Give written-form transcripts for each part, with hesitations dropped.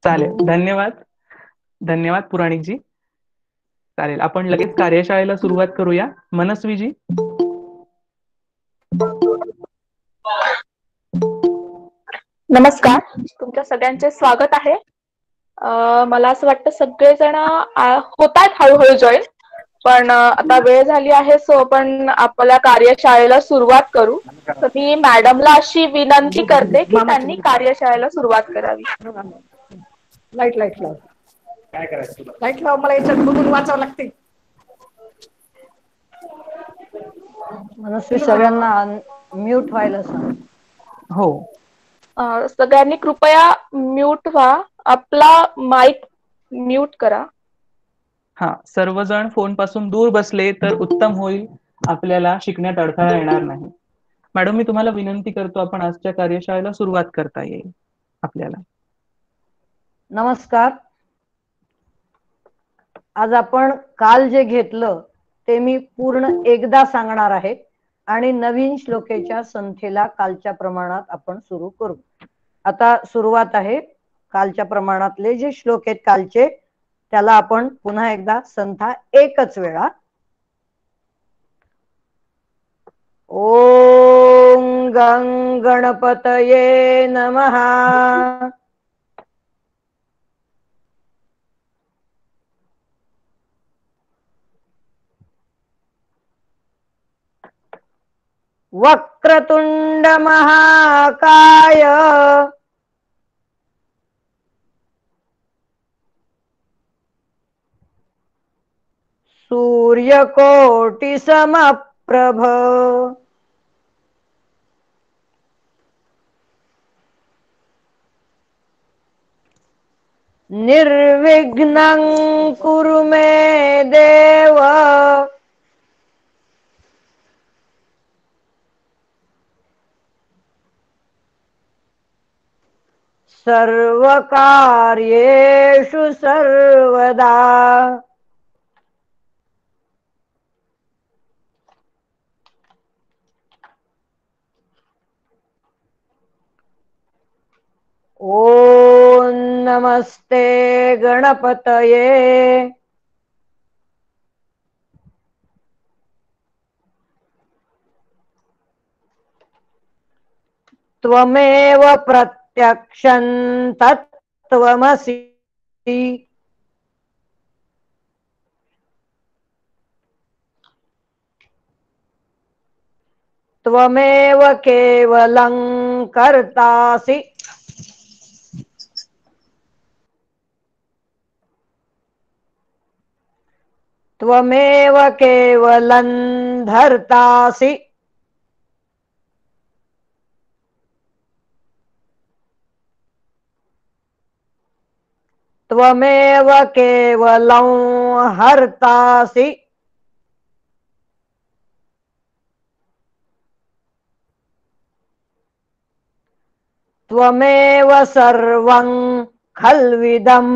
चालेल. धन्यवाद. धन्यवाद पुराणिकजी. चालेल, आपण लगेच कार्यशाळेला सुरुवात करूया. मनस्वीजी. नमस्कार, तुमच्या सगळ्यांचे स्वागत आहे. मला असं वाटतं सगळेजण होतात हळूहळू जॉईन, पण आता वेळ झाली आहे, सो आपण आपल्या कार्यशाळेला सुरुवात करू. तर मी मॅडमला अशी विनंती करते की त्यांनी कार्यशाळेला सुरुवात करावी. लाईट लाईट लाव. काय करायचं तुला? लाईट लाव, मला याच्यात बघून वाचावं लागते. मनस्वी सगळ्यांना म्यूट व्हायला सांग. हो. सगळ्यांनी कृपया म्यूट व्हा, आपला माईक म्यूट करा. हा, सर्वजण फोन पासून दूर बसले तर उत्तम होईल. आपल्याला शिकण्यात अडथळा येणार नाही. मॅडम, मी तुम्हाला विनंती करतो, आपण आजच्या कार्यशाळेला सुरुवात करता येईल आपल्याला. नमस्कार. आज आपण काल जे घेतलं ते मी पूर्ण एकदा सांगणार आहे आणि नवीन श्लोकेच्या संख्येला कालच्या प्रमाणात आपण सुरू करू. आता सुरुवात आहे. कालच्या प्रमाणातले जे श्लोक आहेत कालचे, त्याला आपण पुन्हा एकदा संथा एकच वेळा. ओम गं गणपतये नमः. वक्रतुंड महाकाय सूर्यकोटि समप्रभ निर्विघ्नं कुरु मे देव सर्वकार्येषु सर्वदा. ओम नमस्ते गणपतये. त्वमेव प्रत्यक्षं तत्त्वमसि. त्वमेव केवलं कर्तासि. त्वमेव केवलं धर्तासि. त्वमेव केवलं हर्तासि. त्वमेव सर्वं खल्विदं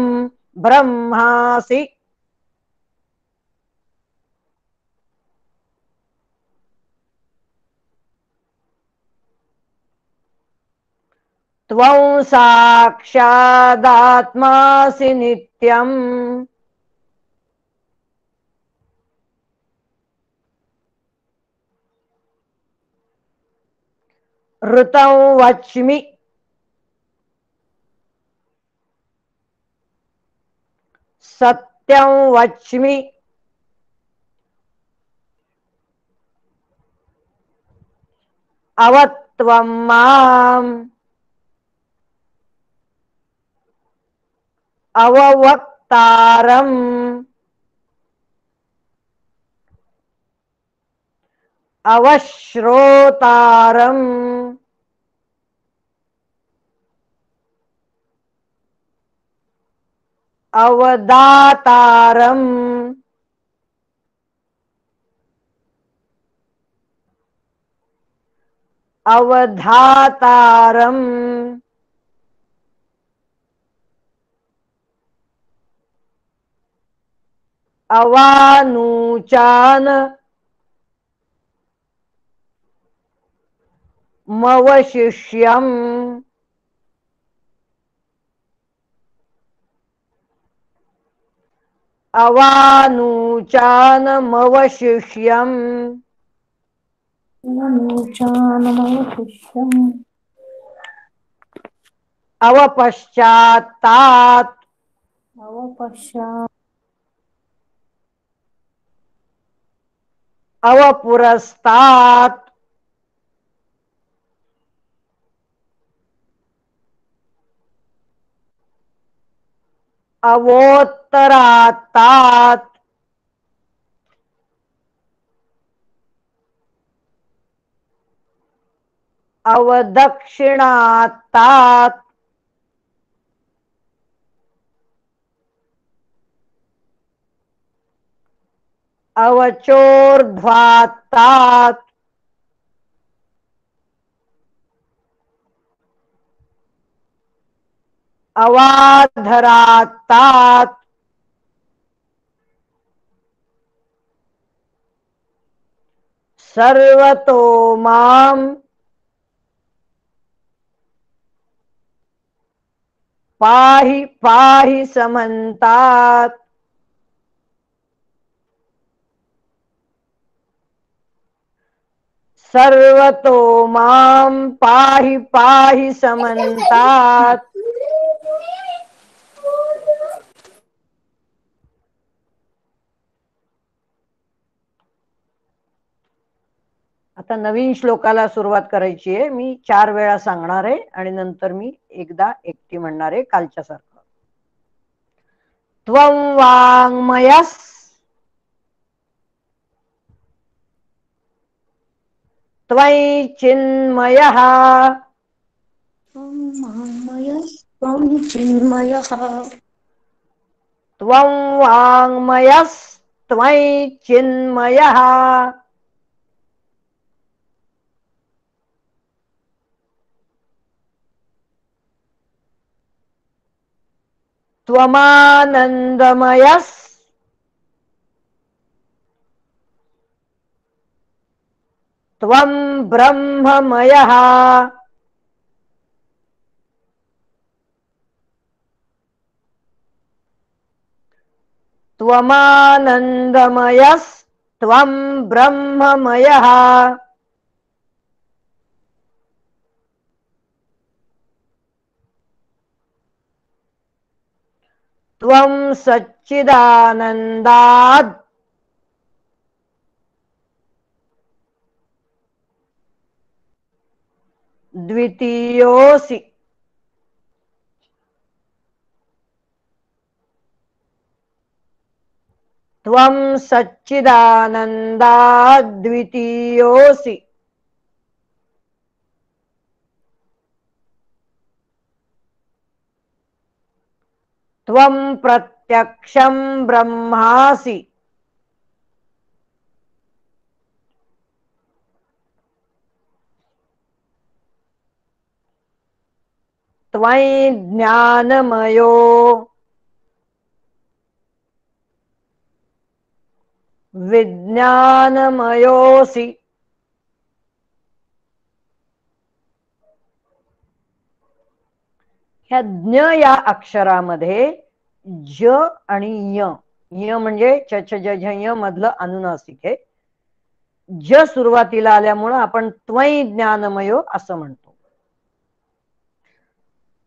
ब्रह्मासि. त्वं साक्षादात्मासि नित्यम्. ऋतं वच्मि सत्यं वच्मि. अवत्वं माम् अववक्तारम्. अवश्रोतारम्. अवदातारम्. अवधातारम्. अवानूचान मवशिष्यम्. अवानुचानमवशिष्यम् अवपश्चात्तात् अवपुरस्तात् अवोत्तरात्तात् अवदक्षिणात्तात् अवचोर्ध्वात्तात् अवाधरात्तात् सर्वतो मां पाहि पाहि समन्तात् सर्वतो मां पाहि पाहि समन्तात्. आता नवीन श्लोकाला सुरुवात करायची आहे. मी 4 वेळा सांगणार आहे आणि नंतर मी एकदा एकटी म्हणणार आहे कालच्या सारखं. त्वं वाङ्मयस् त्वयि चिन्मयः त्वं वाङ्मयस् त्वयि चिन्मयः त्वमानन्दमयस् त्वं ब्रह्ममयः त्वमानन्दमयस् त्वं ब्रह्ममयः त्वं सच्चिदानन्दात् द्वितीयोऽसि त्वं सच्चिदानन्दात् द्वितीयोऽसि त्वं प्रत्यक्षं ब्रह्मासि त्वयि ज्ञानमयो विज्ञानमयोऽसि ह्या ज्ञ या अक्षरामध्ये ज आणि य, य म्हणजे च छ ज झ य मधलं अनुनासिक आहे. ज सुरुवातीला आल्यामुळं आपण त्वयि ज्ञानमयो असं म्हणतो.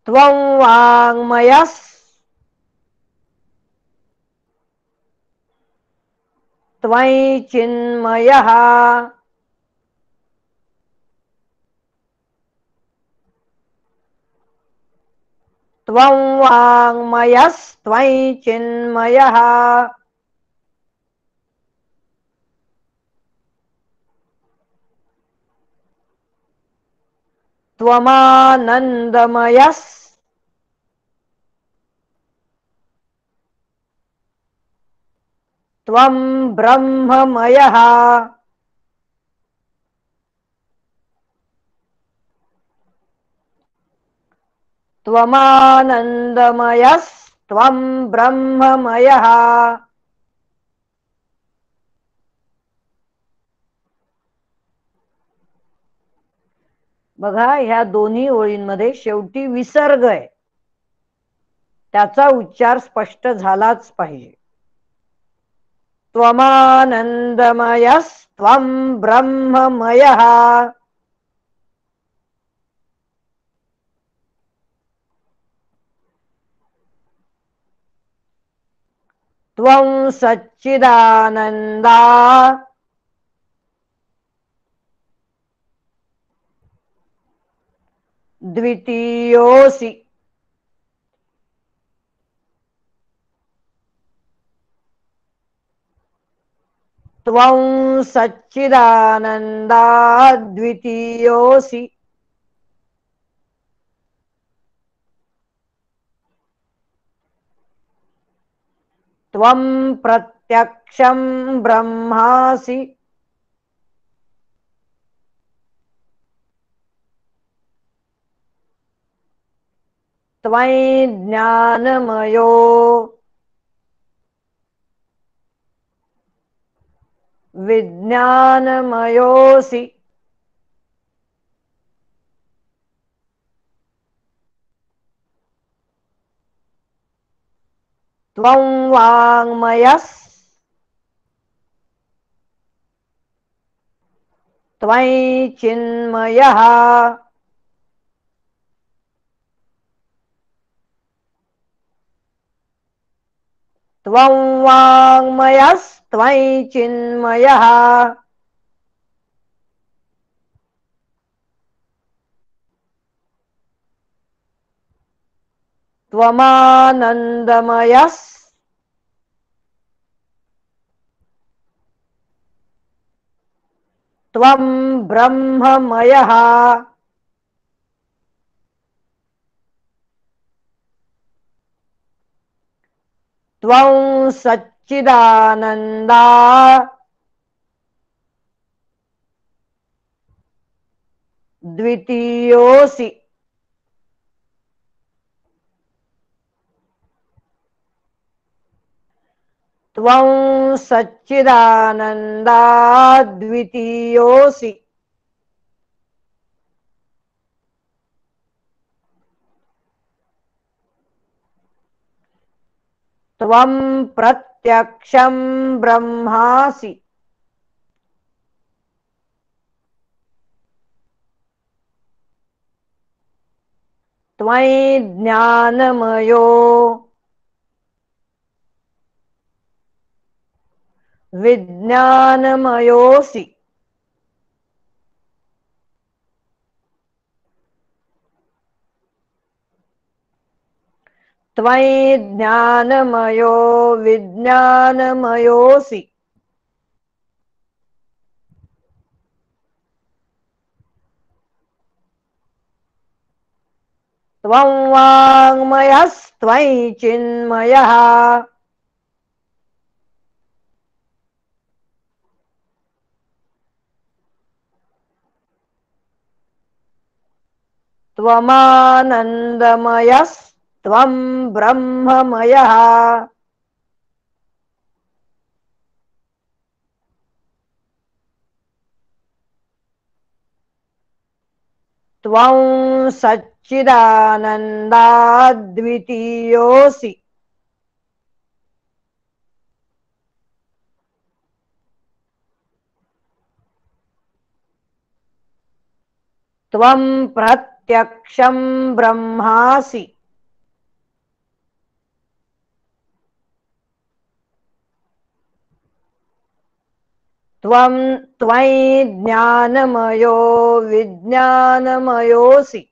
त्वं वाङ्मयस् त्वयि चिन्मयः त्वं वाङ्मयस् त्वयि चिन्मयः त्वमानन्दमयस् त्वं ब्रह्ममयः त्वमानन्दमयस् त्वं ब्रह्ममयः. बघा ह्या दोन्ही ओळींमध्ये शेवटी विसर्ग आहे, त्याचा उच्चार स्पष्ट झालाच पाहिजे. त्वमानन्दमयस्त्वं ब्रह्ममयः त्वं सच्चिदानन्दा द्वितीयोऽसि त्वं सच्चिदानन्दा द्वितीयोऽसि त्वं प्रत्यक्षं ब्रह्मासि त्वयि ज्ञानमयो विज्ञानमयोऽसि त्वं त्वयि चिन्मयः त्वं वाङ्मयस्त्वयि चिन्मयः त्वमानन्दमयस् त्वं ब्रह्ममयः त्वं सच्चिदानन्दा द्वितीयोऽसि त्वं सच्चिदानन्दा द्वितीयोऽसि त्वं प्रत्यक्षं ब्रह्मासि त्वयि ज्ञानमयो विज्ञानमयोऽसि त्वयि ज्ञानमयो विज्ञानमयोऽसि त्वं वाङ्मयस्त्वयि चिन्मयः त्वमानन्दमयस्त्वं ब्रह्ममयः त्वं सच्चिदानन्दा द्वितीयोऽसि त्वं प्रत्यक्षं ब्रह्मासि त्वयि ज्ञानमयो विज्ञानमयोऽसि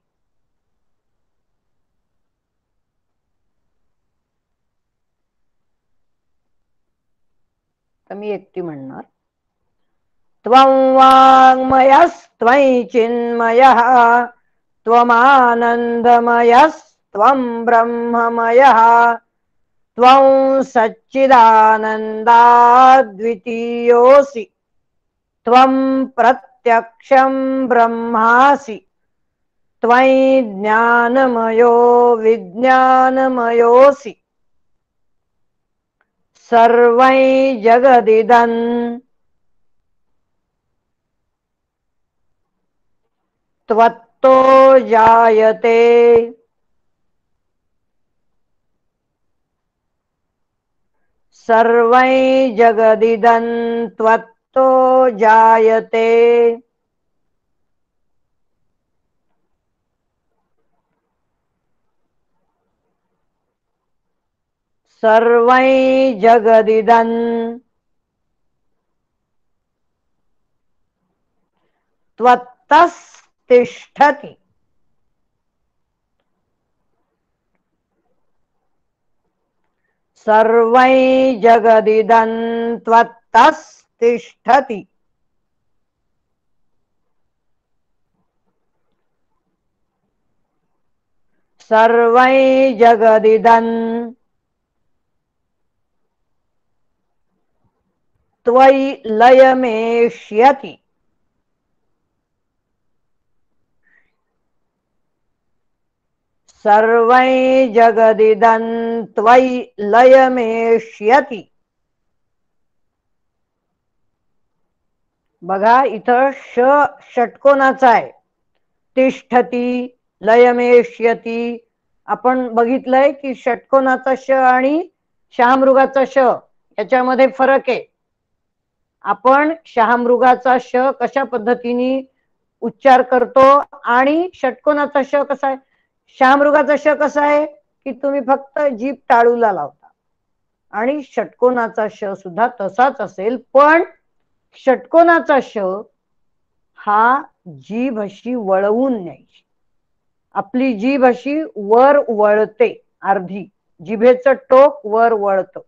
मी एकटी म्हणणार त्वं वाङ्मयस्त्वयि चिन्मयः त्वमानन्दमयस्त्वं ब्रह्ममयः त्वं सच्चिदानन्दा द्वितीयोऽसि त्वं प्रत्यक्षं ब्रह्मासि त्वयि ज्ञानमयो विज्ञानमयोऽसि सर्वै जगदिदं त्वत्तो जायते सर्वै जगदिदं त्वत्तो जायते सर्वै जगदिदं त्वत्तस्तिष्ठति सर्वै जगदिदं त्वत्तस्तिष्ठति। सर्वै जगदिदं त्वयि लयमेष्यति सर्वै जगदिदं त्वयि लयमेष्यति। बघा इथं षटकोनाचा आहे. तिष्ठती, लयमेष्यती. आपण बघितलंय की षटकोनाचा श आणि शहामृगाचा श याच्यामध्ये फरक आहे. आपण शहामृगाचा श कशा पद्धतीने उच्चार करतो आणि षटकोनाचा श कसा आहे. शहामृगाचा श कसा आहे की तुम्ही फक्त जीभ टाळूला लावता आणि षटकोनाचा श सुद्धा तसाच असेल, पण षटकोनाचा श हा जीभ अशी वळवून न्यायची. आपली जीभ अशी वर वळते, अर्धी जिभेचं टोक वर वळतं.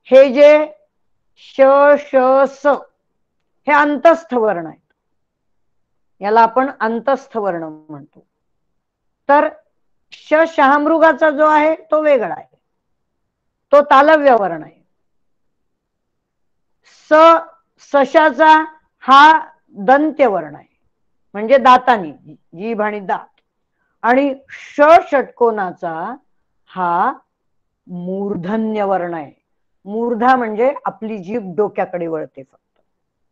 हे जे श श स हे अंतस्थ वर्ण आहेत. याला आपण अंतस्थ वर्ण म्हणतो. तर श शहामृगाचा जो आहे तो वेगळा आहे, तो तालव्य वर्ण आहे. स सशाचा हा दंत्य वर्ण आहे, म्हणजे दातानी, जीभ आणि दात. आणि ष षटकोनाचा हा मूर्धन्य वर्ण आहे. मूर्धा म्हणजे आपली जीभ डोक्याकडे वळते, फक्त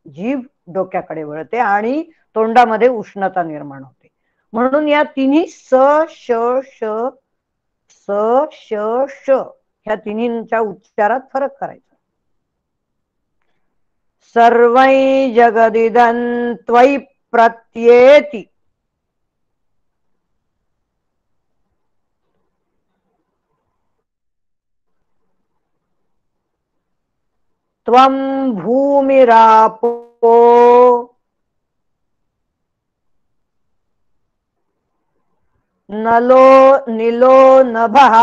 जीभ डोक्याकडे वळते आणि तोंडामध्ये उष्णता निर्माण होते. म्हणून या तिन्ही स श श स श श ह्या तिन्हींच्या उच्चारात फरक करायचा. सर्वै जगदिदं त्वयि प्रत्येति त्वं भूमिरापो नलो निलो नभः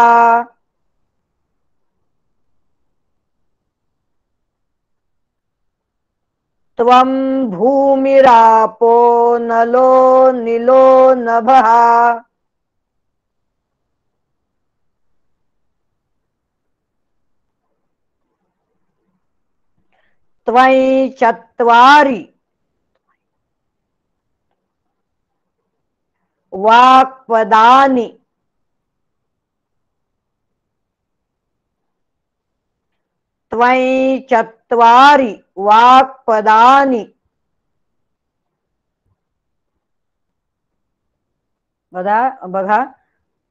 त्वं भूमिरापो नलो निलो नभः त्वयि चत्वारि वाक्पदानि त्वयि चत्वारि वाक्पदानि. बघा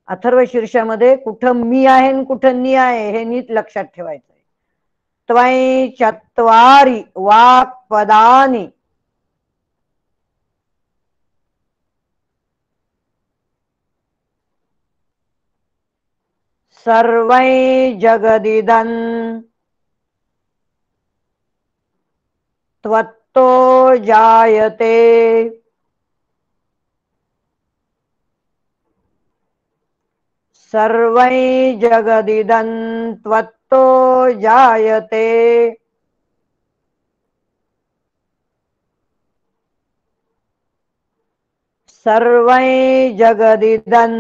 अथर्व शीर्षामध्ये कुठं मी आहे आणि कुठं नी आहे हे नीट लक्षात ठेवायचं आहे. त्वयि चत्वारि वाक्पदानि सर्वै जगदिदं त्वत्तो जायते सर्वै जगदिदं त्वत्तो जायते सर्वै जगदिदं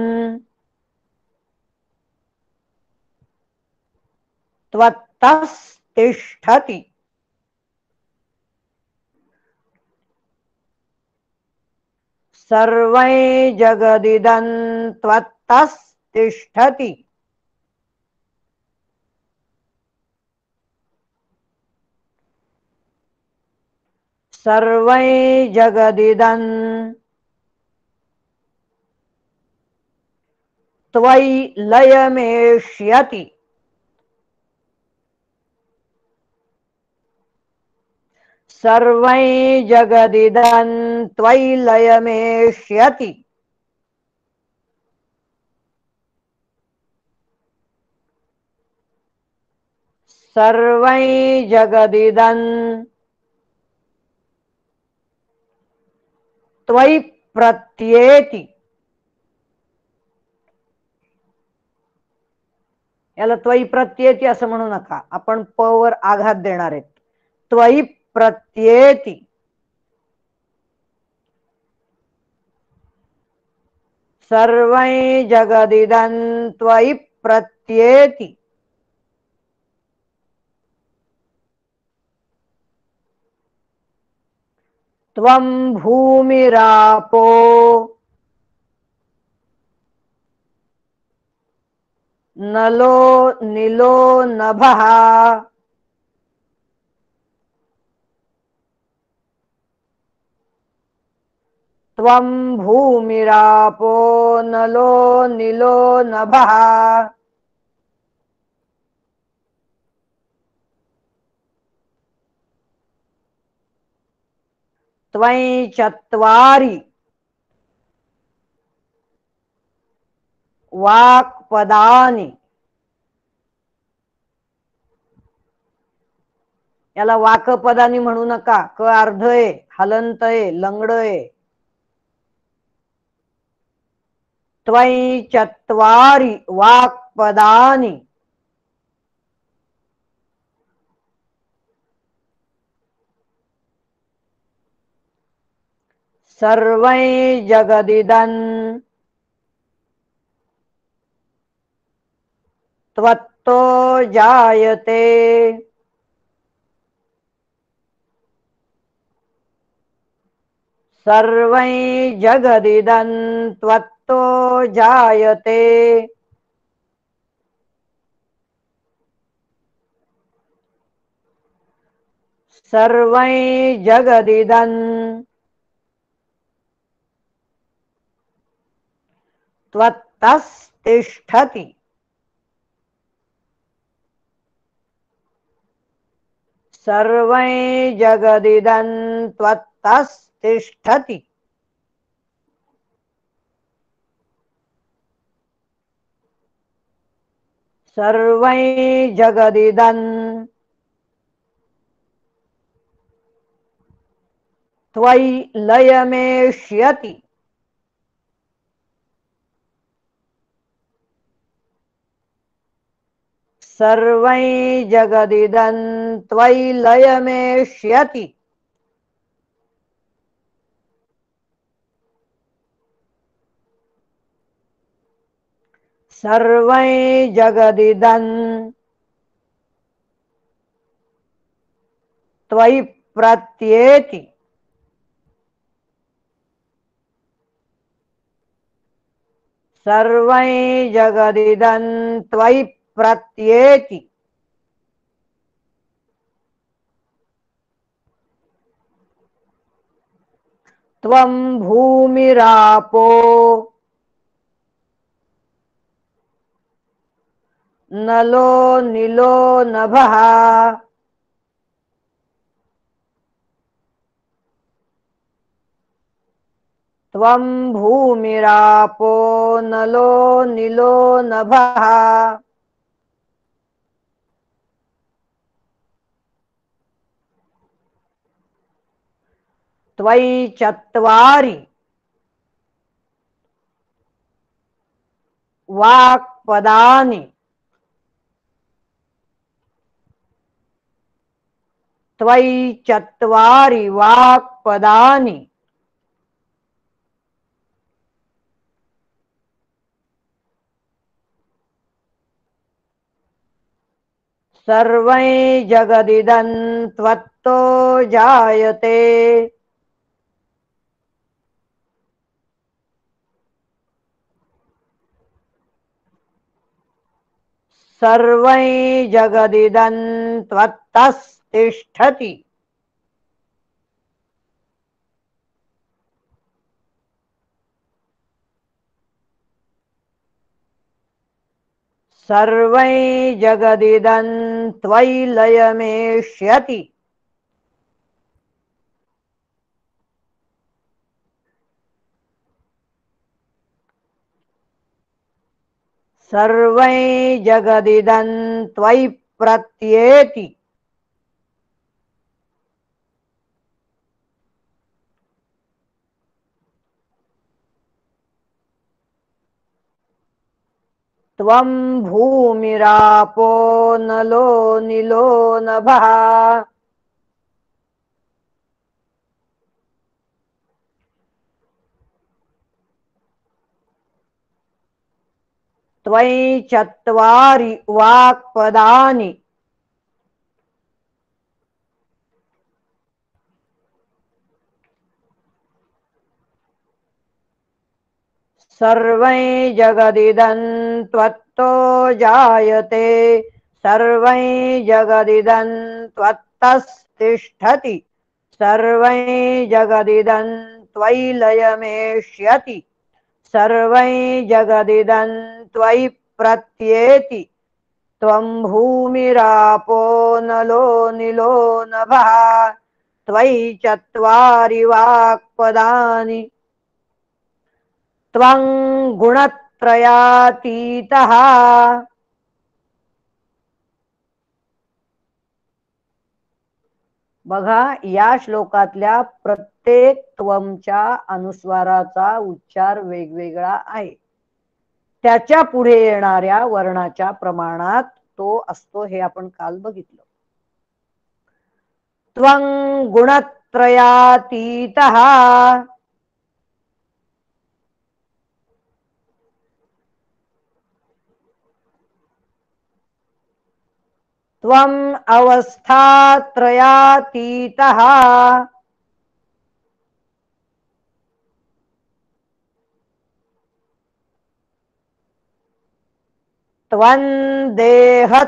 त्वत्तस्तिष्ठति सर्वै जगदिदं त्वत्तस्तिष्ठति सर्वै जगदिदं त्वयि लयमेष्यति सर्वै जगदिदं त्वयि लयमेष्यति। सर्वै जगदिदं त्वयि प्रत्येति। याला त्वयि प्रत्येति असं म्हणू नका, आपण प वर आघात देणार आहेत. त्वयि प्रत्येति. सर्वै जगदिदं त्वयि प्रत्येति। त्वं भूमिरापो नलो नीलो नभः। त्वं भूमिरापो नलो नीलो नभः। त्वयि चत्वारि वाक्पदानि। याला वाकपदानी म्हणू नका, क अर्ध आहे, हलंत आहे, लंगड आहे. त्वयि चत्वारि वाक्पदानि। सर्वै जगदिदं त्वत्तो जायते। सर्वै जगदिदं त्वत्तो जायते। सर्वै जगदिदं त्वत्तस्तिष्ठति। सर्वै जगदिदं त्वत्तस्तिष्ठति। सर्वै जगदिदं त्वयि लयमेष्यति। सर्वै जगदिदं त्वयि लयमेष्यति। सर्वै जगदिदं त्वयि प्रत्येति। सर्वै जगदिदं त्वयि प्रत्येति। त्वं भूमिरापो नलो नीलो नभः। त्वं भूमिरापो नलो नीलो नभः। त्वयि चत्वारि वाक्पदानि। त्वयि चत्वारि वाक्पदानि। सर्वै जगदिदं त्वत्तो जायते। सर्वै जगदिदं त्वत्तस्तिष्ठति। सर्वै जगदिदं त्वयि लयमेष्यति। सर्वै जगदिदं त्वयि प्रत्येति। त्वं भूमिरापो नलो निलो नभः त्वयि चत्वारि वाक्पदानि। सर्वै जगदिदं त्वत्तो जायते सर्वै जगदिदं त्वत्तस्तिष्ठति सर्वै जगदिदं त्वयि लयमेष्यति सर्वै जगदिदं त्वयि प्रत्येति। त्वं भूमिरापो नलो निलो नभः त्वयि चत्वारि वाक्पदानि। त्वं गुणत्रयातीतः बघा, या श्लोकातल्या प्रत्येक त्वमच्या अनुस्वाराचा उच्चार वेगवेगळा आहे. त्याच्या पुढे येणाऱ्या वर्णाच्या प्रमाणात तो असतो हे आपण काल बघितलं. त्वं गुणत्रयातीतः त्वम् अवस्थात्रयातीतः त्वं देहत्रयातीतः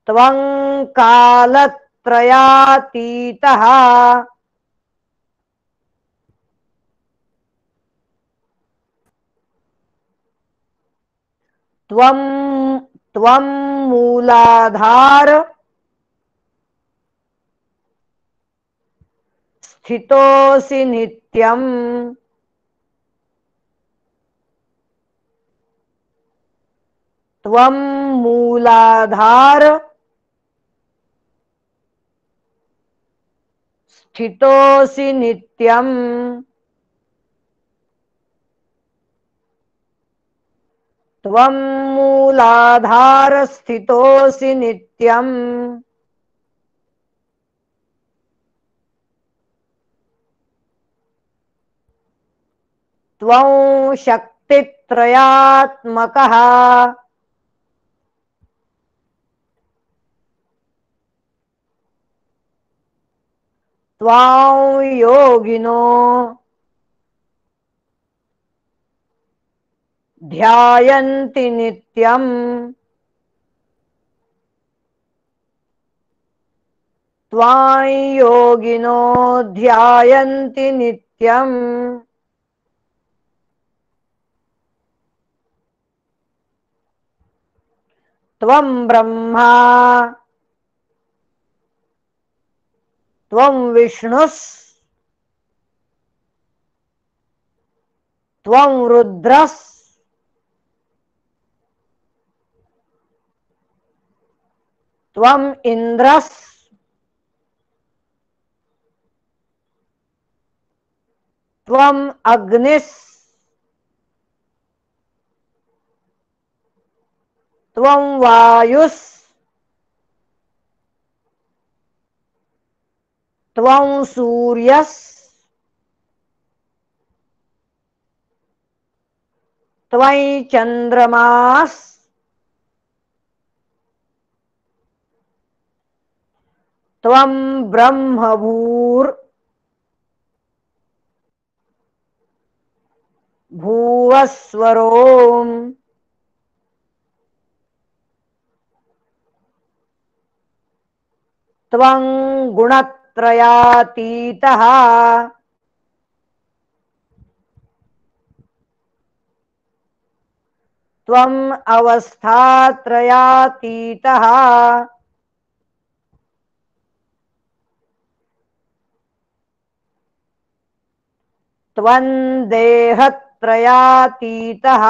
त्वं कालत्रयातीतः त्वं त्वं मूलाधार स्थितोऽसि नित्यम् त्वं मूलाधार स्थितोऽसि नित्यम् त्वं मूलाधार स्थितोऽसि नित्यम् त्वं शक्तित्रयात्मकः त्वां योगिनो ध्यायन्ति नित्यम् त्वां योगिनो ध्यायन्ति नित्यम् त्वं ब्रह्मा त्वं विष्णुस् त्वं रुद्रस् त्वं इन्द्रस् त्वं अग्निस् त्वं वायुस् त्वं सूर्यस् त्वं चन्द्रमास् त्वं ब्रह्मभूर् भुवस्वरोम् त्वं गुणत्रयातीतः त्वम् अवस्थात्रयातीतः त्वन्देहत्रयातीतः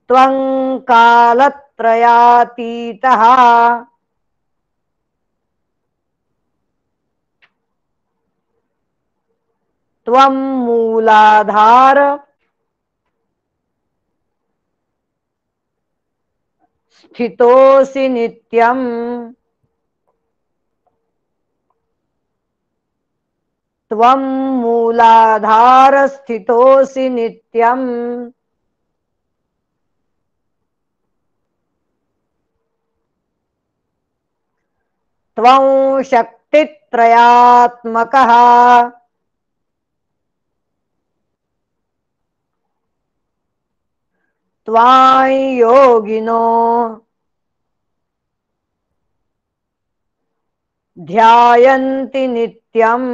त्वं कालत्रयातीतः त्वं मूलाधार स्थितोऽसि नित्यम् त्वं मूलाधार स्थितोऽसि नित्यम् त्वं शक्तित्रयात्मकः त्वां योगिनो ध्यायन्ति नित्यम्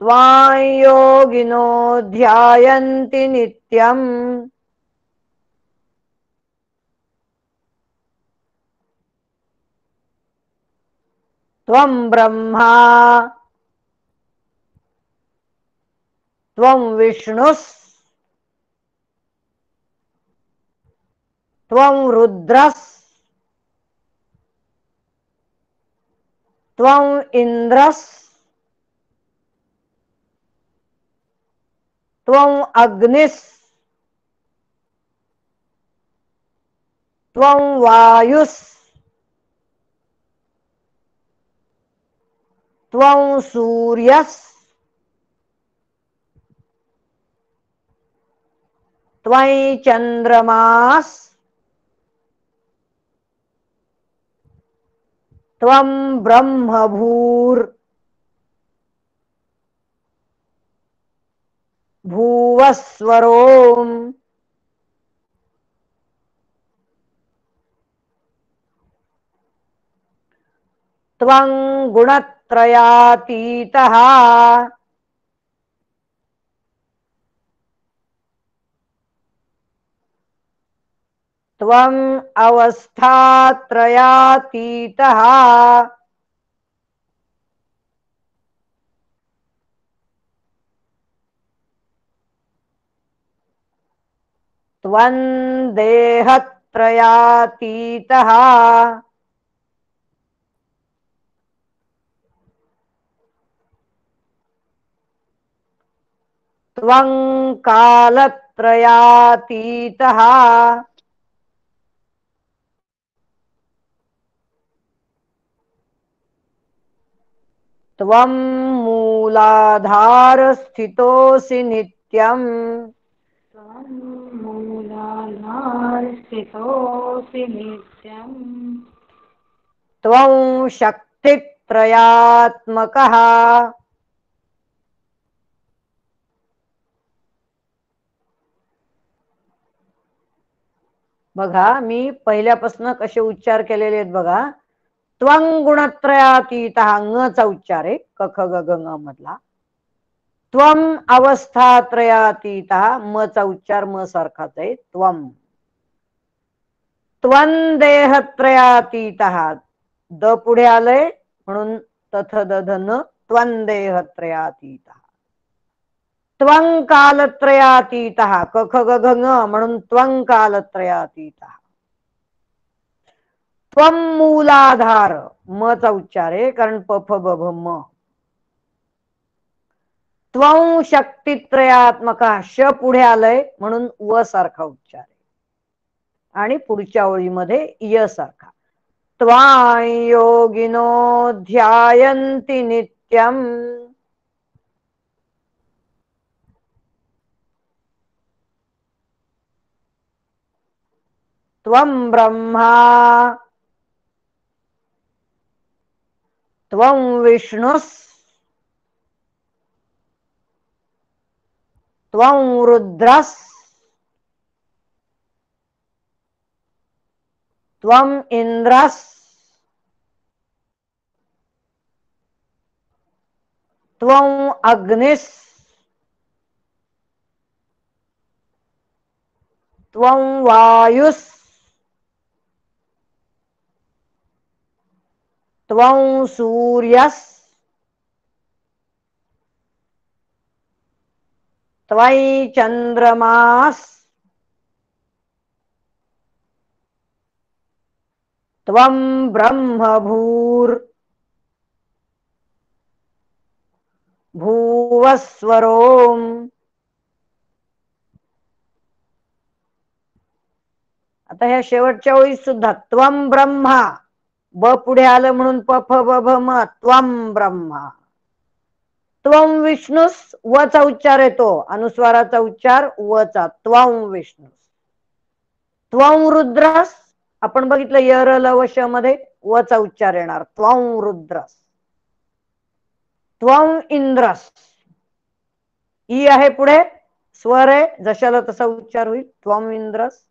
त्वां योगिनो ध्यायन्ति नित्यम् त्वं ब्रह्मा त्वं विष्णुः त्वं रुद्रः त्वं इन्द्रः त्वं अग्निः त्वं वायुः त्वं सूर्यः त्वं चन्द्रमाः त्वं ब्रह्मभूर् भुवस्वरोम् त्वं गुणत्रयातीतः त्वं अवस्थात्रयातीतः त्वं देहत्रयातीतः त्वं कालत्रयातीतः त्वं मूलाधार स्थितोऽसि नित्यम् मूलाधारस्थितोऽसि नित्यम् त्वं शक्तित्रयात्मकः बघा मी पहिल्यापासून कसे उच्चार केलेले आहेत बघा. त्वं गुणत्रयातीतः ङचा उच्चार आहे क ख ग घ ङ मधला. त्वं अवस्थात्रयातीतः मचा उच्चार म सारखाच आहे त्वं. त्वं देहत्रयातीतः द पुढे आलंय म्हणून तथ दधन त्वं देहत्रयातीतः. त्वं कालत्रयातीतः क ख ग घ ङ म्हणून त्वं कालत्रयातीतः. त्वं मूलाधार म चा उच्चार आहे कारण प फ ब भ म. त्वं शक्तित्रयात्मक श पुढे आलंय म्हणून व सारखा उच्चार आहे आणि पुढच्या ओळीमध्ये य सारखा. त्वां योगिनो ध्यायन्ति नित्यम् त्वं ब्रह्मा त्वं विष्णुः त्वं रुद्रः त्वं इन्द्रः त्वं अग्निः त्वं वायुस् त्वं सूर्यस् त्वयि चंद्रमास त्वं ब्रह्म भूर् भुवस्वरोम. आता ह्या शेवटच्या ओळीत सुद्धा त्वं ब्रह्मा, ब पुढे आलं म्हणून प फ ब भ म, त्वं ब्रह्मा. त्वं विष्णुस, वचा उच्चार येतो, अनुस्वाराचा उच्चार वचा, त्वं विष्णुस. त्वं रुद्रस, आपण बघितलं यर ल व श मध्ये वचा उच्चार येणार, त्वं रुद्रस. त्वं इंद्रस, ई आहे पुढे, स्वर आहे, जशाला तसा उच्चार होईल, त्वं इंद्रस.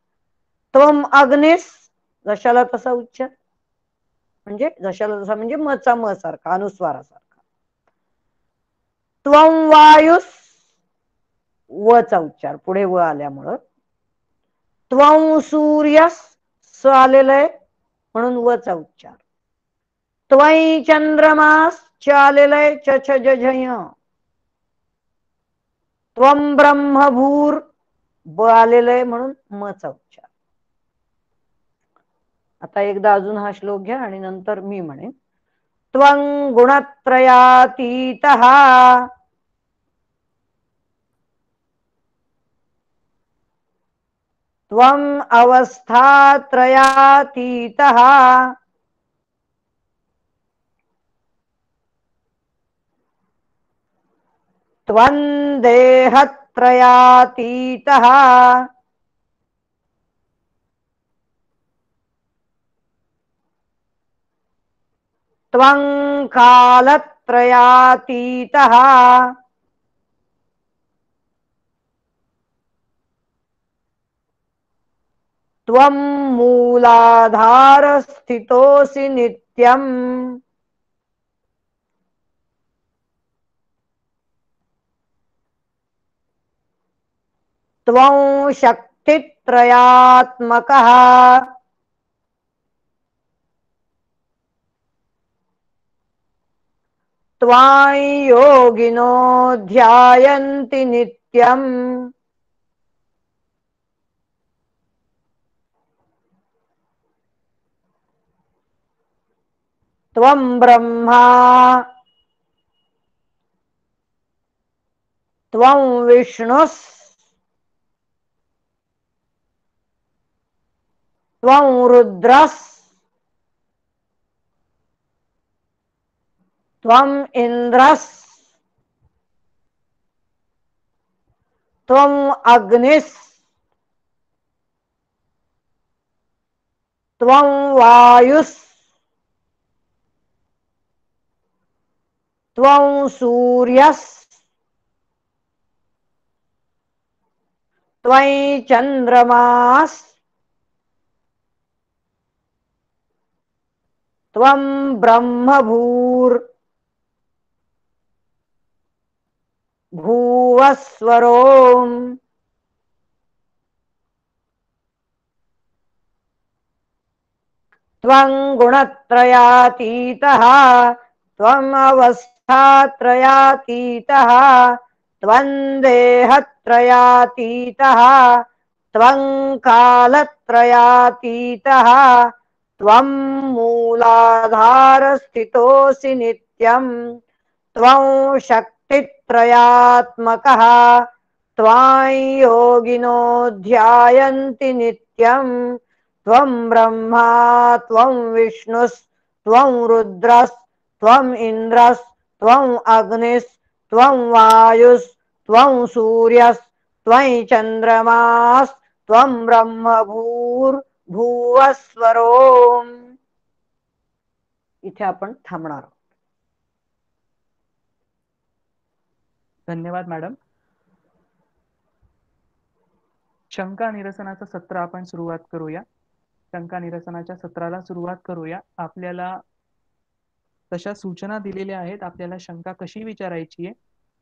त्वं अग्निस, जशाला तसा उच्चार, म्हणजे जशाला तसा म्हणजे मचा म सारखा, अनुस्वारासारखा. त्वं वायुस, वचा उच्चार पुढे व आल्यामुळं. त्वं सूर्यस, स आलेलं आहे म्हणून वचा उच्चार. त्वयि चंद्रमास, च आलेलं आहे, च छ ज झ य. त्वं ब्रह्म भूर, ब आलेलं आहे म्हणून मचा उच्चार. आता एकदा अजून हा श्लोक घ्या आणि नंतर मी म्हणेन. त्वं गुणत्रयातीतः त्वं अवस्थात्रयातीतः त्वं देहत्रयातीतः त्वं कालत्रयातीतः त्वं मूलाधारस्थितोऽसि नित्यम्. त्वं शक्तित्रयात्मकः त्वां योगिनो ध्यायन्ति नित्यम्. त्वं ब्रह्मा त्वं विष्णुस् त्वं रुद्रस् त्वं इंद्रस् त्वं अग्निस् त्वं वायुस् त्वं सूर्यस् त्वयि चंद्रमास त्वं ब्रह्म भूर् भुवस्वरोम. त्वं गुणत्रयातीतः त्वं अवस्थात्रयातीतः त्वं देहत्रयातीतः त्वं कालत्रयातीतः त्वं मूलाधारस्थितोऽसि नित्यम्. त्वं शक्तित्रयात्मकः त्वां योगिनो ध्यायन्ति नित्यम्. त्वं ब्रह्मा त्वं विष्णुस् त्वं रुद्रस् त्वं इंद्रस् त्वं अग्निस् त्वं वायुस् त्वं सूर्यस् त्वं चंद्रमास् त्वं ब्रह्म भूर् भुवस्वरोम. इथे आपण थांबणार. धन्यवाद मॅडम. शंका निरसनाचं सत्र आपण सुरुवात करूया. शंका निरसनाच्या सत्राला सुरुवात करूया. आपल्याला तशा सूचना दिलेल्या आहेत, आपल्याला शंका कशी विचारायची आहे.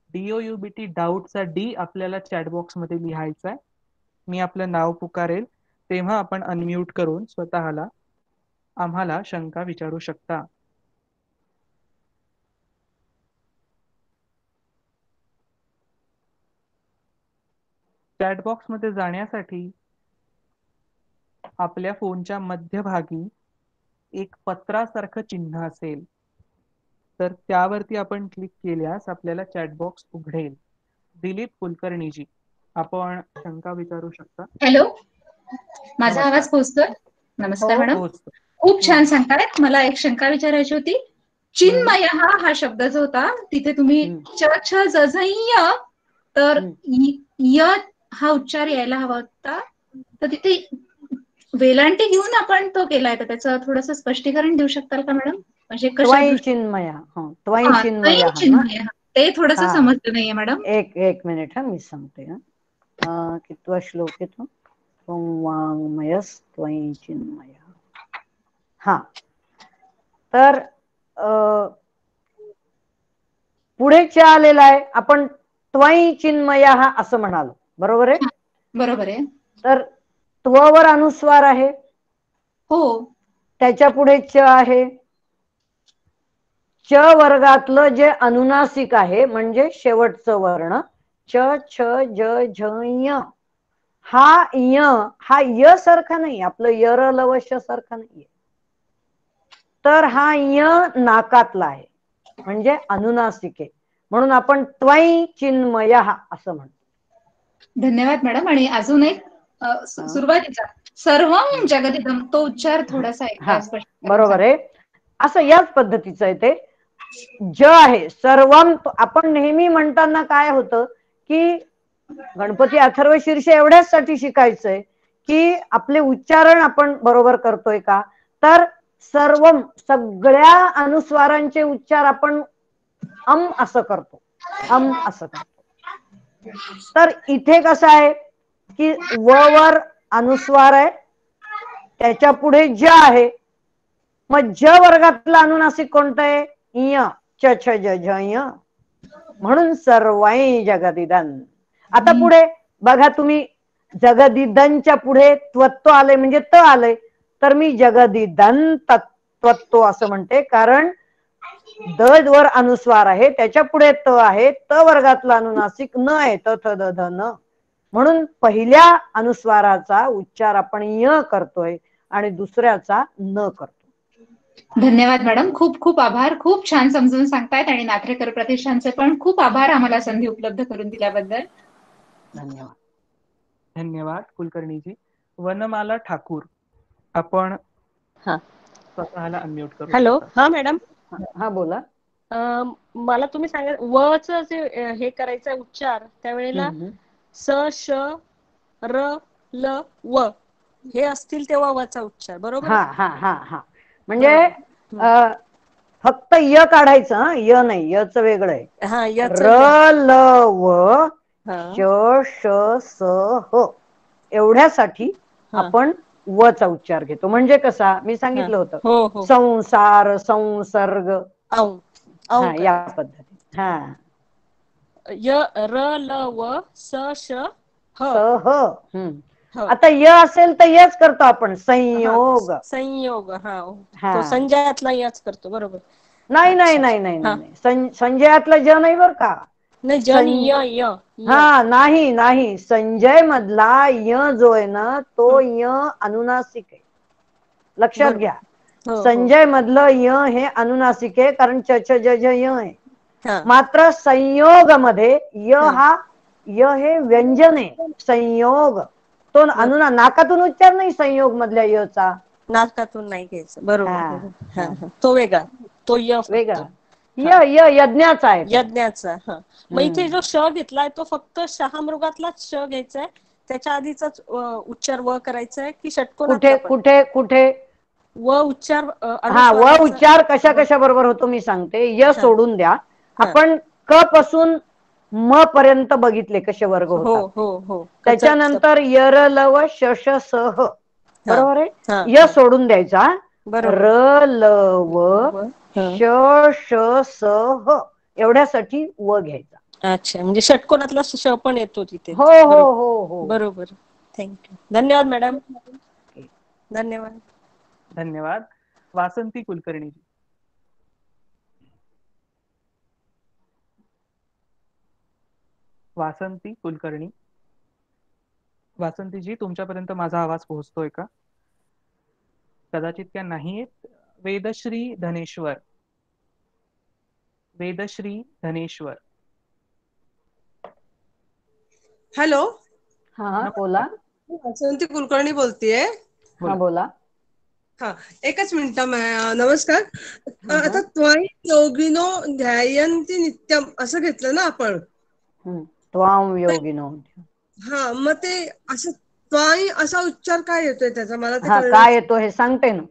DOUBT डाऊटचा D आपल्याला चॅट बॉक्स मध्ये लिहायचा आहे मी आपलं नाव पुकारेल तेव्हा आपण अनम्यूट करून स्वतःला आम्हाला शंका विचारू शकता. चॅटबॉक्स मध्ये जाण्यासाठी आपल्या फोनच्या मध्यभागी एक पत्रासारखं चिन्ह असेल, तर त्यावरती आपण क्लिक केल्यास आपल्याला चॅटबॉक्स उघडेल. दिलीप कुलकर्णीजी, आपण शंका विचारू शकता. हॅलो, माझा नमस्कार. आवाज पोहोचतोय? नमस्कार हो, मॅडम. पोहोचतो. खूप छान सांगतायत. मला एक शंका विचारायची होती. चिन्मय हा शब्द जो होता तिथे तुम्ही च छ ज झ य, तर य हा उच्चार यायला हवा होता, तर तिथे वेलांटी घेऊन आपण तो केलाय, तर त्याचं थोडंसं स्पष्टीकरण देऊ शकताल का मॅडम? म्हणजे कशा त्वयी दृष्टी चिन्मया, त्वयी चिन्मया ना. चिन्मय, ते थोडंसं हा. समजलं नाहीये मॅडम. एक मिनिट, मी सांगते. कितवा श्लोक आहे तो? वाङ्मयस त्वयि चिन्मया. हा, तर पुढे च आलेला आहे, आपण त्वयि चिन्मया असं म्हणालो, बरोबर आहे? बरोबर आहे. तर त्व वर अनुस्वार आहे, हो. त्याच्या पुढे च आहे. च वर्गातलं जे अनुनासिक आहे म्हणजे शेवटचं वर्ण च छ ज झ य, हा य हा य सारखा नाही, आपलं यर लवश सारखा नाहीये, तर हा य नाकातला आहे म्हणजे अनुनासिक आहे, म्हणून आपण त्वयि चिन्मय असं म्हणतो. धन्यवाद मॅडम. आणि अजून एक सुरुवातीचा सर्वम जगदिदम, तो उच्चार थोडासा हा, स्पष्ट बरोबर आहे. असं याच पद्धतीचं आहे ते. ज आहे सर्वम, आपण नेहमी म्हणताना काय होतं की गणपती अथर्व शीर्ष एवढ्याच साठी शिकायचंय की आपले उच्चारण आपण बरोबर करतोय का, तर सर्वम सगळ्या अनुस्वारांचे उच्चार आपण असं करतो, असं करतो. तर इथे कसं आहे की व वर अनुस्वार आहे, त्याच्या पुढे ज आहे, मग ज वर्गातलं अनुनासिक कोणतं आहे? य, छ छ ज झ य, म्हणून सर्वै जगदिदं. आता पुढे बघा तुम्ही, जगदिदंच्या पुढे त्वत्व आले म्हणजे त आलंय, तर मी जगदिदं तत्त्वत्व असं म्हणते, कारण द वर अनुस्वार आहे, त्याच्या पुढे त आहे, त वर्गातलं अनुनासिक न आहे, त थ द ध न, म्हणून पहिल्या अनुस्वाराचा उच्चार आपण य करतोय आणि दुसऱ्याचा न करतो. धन्यवाद मॅडम, खूप खूप आभार. खूप छान समजून सांगतायत आणि नात्रेकर प्रतिष्ठानचे पण खूप आभार आम्हाला संधी उपलब्ध करून दिल्याबद्दल. धन्यवाद. धन्यवाद कुलकर्णीजी. वनमाला ठाकूर, आपण स्वतःला अनम्यूट करू हॅलो. शकता. हा मॅडम, हा बोला. मला तुम्ही सांगा, व च जे हे करायचं उच्चार त्यावेळेला स श र ल व हे असतील तेव्हा वचा उच्चार बरोबर हा आहे? हा हा हा, म्हणजे बरोबर. फक्त य काढायचं, य नाही, यच वेगळं आहे. हा, याच र ल व हा श श स ह, एवढ्यासाठी हा आपण वचा उच्चार घेतो. म्हणजे कसा, मी हा सांगितलं होतं, हो हो, संसार संसर्ग, औ औ हा या करायचं. पद्धती. हा, य र ल व स श ह. स ह. ह आता य असेल तर यच करतो आपण, हा, संयोग. संयोग. हा, हा, तो संजयातला याच करतो बरोबर. नाही नाही अच्छा. नाही नाही हा, नाही, संजयातलं ज नाही बर का. नाही जन य य य. हा, नाही नाही, संजय मधला य जो आहे ना, तो य अनुनासिक आहे, लक्षात बरोबर. घ्या. हो हो. संजय मधलं य हे अनुनासिक आहे, कारण च छ ज झ य आहे. हा मात्र संयोग मध्ये य हा, हा, य हे व्यंजन आहे, संयोग. तो नाकातून उच्चार नाही संयोग मधल्या य चा. नाकातून नाही घ्यायचं, बरोबर. हा हो. हा हा, हा, तो वेगळा, तो य फक्त. वेगळा. हा, यज्ञाचा आहे तो. यज्ञाचा. हा, मग इथे जो श घेतलाय तो फक्त शहामृगातलाच श घ्यायचाय, त्याच्या आधीचाच उच्चार व करायचाय की षटकोनातला कुठे पण? कुठे कुठे? व उच्चार हा, व अनुस्वाराचा. उच्चार कशा कशा बरोबर होतो मी सांगते. य हा सोडून द्या, हा, आपण क पासून म पर्यंत बघितले कसे वर्ग हो होतात ते. हो हो, कचत. त्याच्यानंतर यर लव श श स ह, हा बरोबर आहे. हा य हा, सोडून द्यायचा, बरोबर. र ल व व हा, श श स ह, एवढ्यासाठी व घ्यायचा. अच्छा, म्हणजे षटकोनातला श पण येतो तिथे. हो हो हो हो. बरोबर. थँक्यू. धन्यवाद मॅडम. धन्यवाद. धन्यवाद. वासंती कुलकर्णी जी. वासंती कुलकर्णी. वासंतीजी, तुमच्यापर्यंत माझा आवाज पोहोचतोय का? कदाचित त्या नाहीत. वेदश्री धनेश्वर. वेदश्री धनेश्वर. हॅलो. हा बोला. वासंती कुलकर्णी बोलतेय. हा बोला. हा, एकच मिनिट. नमस्कार. आता त्वयि योगिनो ध्यायन्ति नित्यम असं घेतलं ना आपण. त्वाम योगिनो. हा, मग ते असं त्वाई असा उच्चार काय येतोय त्याचा, मला ते कळलं. काय येतो हे सांगते ना.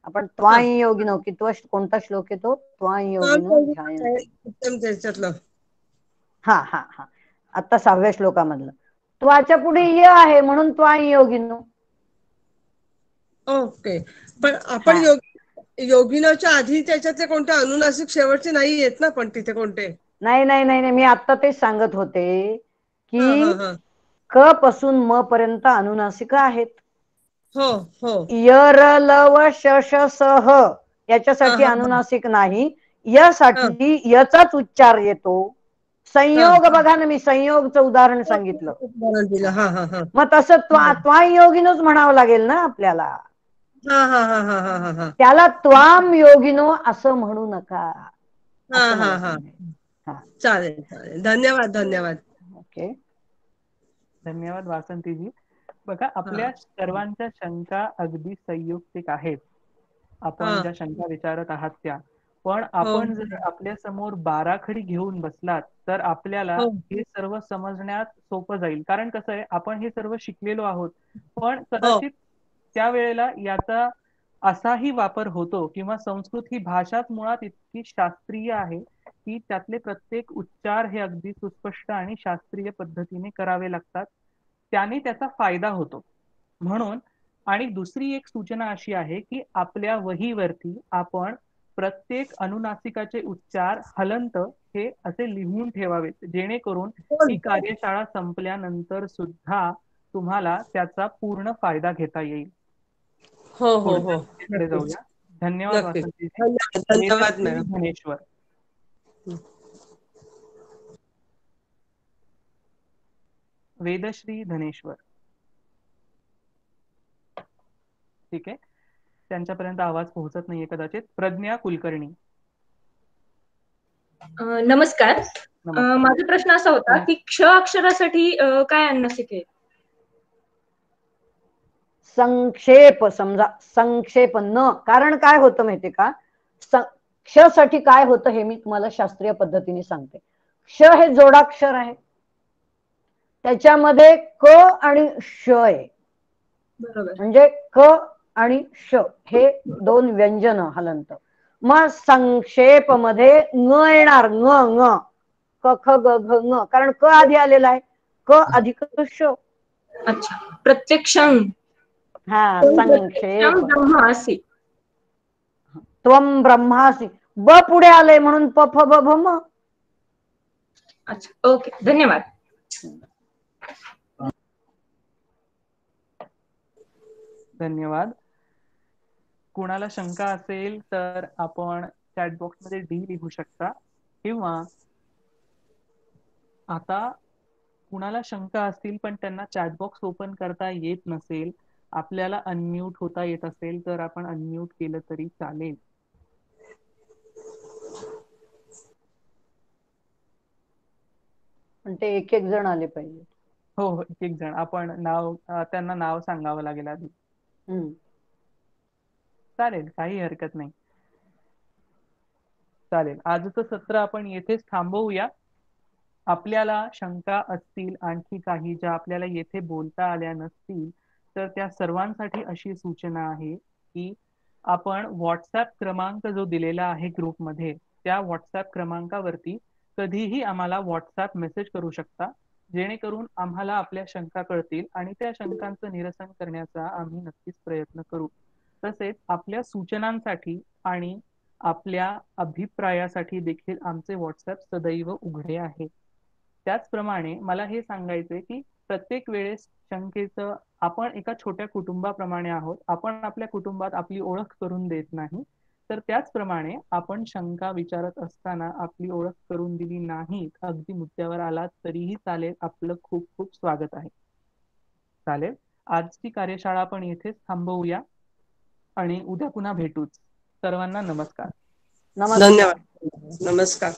आपण त्वाई योगिनो, कितवा कोणता श्लोक येतो? त्वाई योगिनो ध्यायन्ति. त्याच्यातलं. हा हा हा, आता 6व्या श्लोकामधलं. त्वाच्या पुढे य आहे म्हणून त्वाई योगिनो. ओके. पण आपण योगिनोच्या आधी त्याच्यातले कोणते अनुनासिक शेवटचे नाही येत ना, पण तिथे कोणते. नाही नाही नाही, मी आता तेच सांगत होते की हा. क पासून म पर्यंत अनुनासिक आहेत. हो हो. यर लव श सह याच्यासाठी अनुनासिक नाही. य साठी यचाच उच्चार येतो. संयोग बघा ना, मी संयोगचं उदाहरण सांगितलं. मग तसं त्वाई योगिनोच म्हणावं लागेल ना आपल्याला. त्याला त्वाम योगिनो असं म्हणू नका. चालेल चालेल. धन्यवाद धन्यवाद. ओके. धन्यवाद वासंतीजी. बघा, आपल्या सर्वांच्या शंका अगदी संयुक्तिक आहेत. आपण ज्या शंका विचारत आहात त्या. पण आपण जर आपल्या समोर बाराखडी घेऊन बसलात तर आपल्याला हे सर्व समजण्यात सोपं जाईल. कारण कसं आहे, आपण हे सर्व शिकलेलो आहोत. पण कदाचित त्यावेळेला याचा असाही वापर होतो, किंवा संस्कृत ही भाषाच मुळात इतकी शास्त्रीय आहे की त्यातले प्रत्येक उच्चार हे अगदी सुस्पष्ट आणि शास्त्रीय पद्धतीने करावे लागतात. त्याने त्याचा फायदा होतो. म्हणून आणि दुसरी एक सूचना अशी आहे की आपल्या वहीवरती आपण प्रत्येक अनुनासिकाचे उच्चार हलंत हे असे लिहून ठेवावेत, जेणेकरून ही कार्यशाळा संपल्यानंतर सुद्धा तुम्हाला त्याचा पूर्ण फायदा घेता येईल. हो हो हो. जाऊया. धन्यवाद वासंती. धन्यवाद मॅडम. धनेश्वर. वेदश्री धनेश्वर. ठीक आहे, त्यांच्यापर्यंत आवाज पोहोचत नाहीये कदाचित. प्रज्ञा कुलकर्णी. नमस्कार. माझा प्रश्न असा होता की क्ष अक्षरासाठी काय अनुनासिक आहे? संक्षेप. समजा संक्षेप न. कारण काय होतं माहितीये का, क्ष साठी काय होतं हे मी तुम्हाला शास्त्रीय पद्धतीने सांगते. क्ष हे जोडाक्षर आहे. त्याच्यामध्ये क आणि श आहे. म्हणजे क आणि श हे दोन व्यंजन हलंत. मग संक्षेप मध्ये ङ येणार. ङ क ख ग घ ङ. कारण क आधी आलेला आहे. क अधिक श. अच्छा. प्रत्यक्षं. हा, संक्षेप. ब्रह्मासि. त्वम ब्रह्मासि. ब पुढे आले म्हणून प फ ब भ म. अच्छा, ओके. धन्यवाद. धन्यवाद. कुणाला शंका असेल तर आपण चॅट बॉक्स मध्ये डी लिहू शकता, किंवा आता कुणाला शंका असतील पण त्यांना चॅट बॉक्स ओपन करता येत नसेल, आपल्याला अनम्यूट होता येत असेल तर आपण अनम्यूट केलं तरी चालेल. पण ते एक एक जण आले पाहिजे. हो, एक एक जण. आपण नाव, त्यांना नाव सांगावं लागेल आधी. चालेल, काही हरकत नाही. चालेल, आजचं सत्र आपण येथेच थांबवूया. आपल्याला शंका असतील आणखी काही ज्या आपल्याला येथे बोलता आल्या नसतील तर त्या सर्वांसाठी अशी सूचना आहे की आपण व्हॉट्सअप क्रमांक जो दिलेला आहे ग्रुपमध्ये, त्या व्हॉट्सअप क्रमांकावरती कधीही आम्हाला व्हॉट्सअप मेसेज करू शकता, जेणेकरून आम्हाला आपल्या शंका कळतील आणि त्या शंकांचं निरसन करण्याचा आम्ही नक्कीच प्रयत्न करू. तसेच आपल्या सूचनांसाठी आणि आपल्या अभिप्रायासाठी देखील आमचे व्हॉट्सअप सदैव उघडे आहे. त्याचप्रमाणे मला हे सांगायचे की प्रत्येक वेळेस शंकेचं, आपण एका छोट्या कुटुंबाप्रमाणे आहोत, आपण आपल्या कुटुंबात आपली ओळख करून देत नाही, तर त्याचप्रमाणे आपण शंका विचारत असताना आपली ओळख करून दिली नाही, अगदी मुद्द्यावर आलात तरीही चालेल, आपलं खूप खूप स्वागत आहे. चालेल, आजची कार्यशाळा आपण येथेच थांबवूया आणि उद्या पुन्हा भेटूच. सर्वांना नमस्कार. नमस्कार. धन्यवाद. नमस्कार.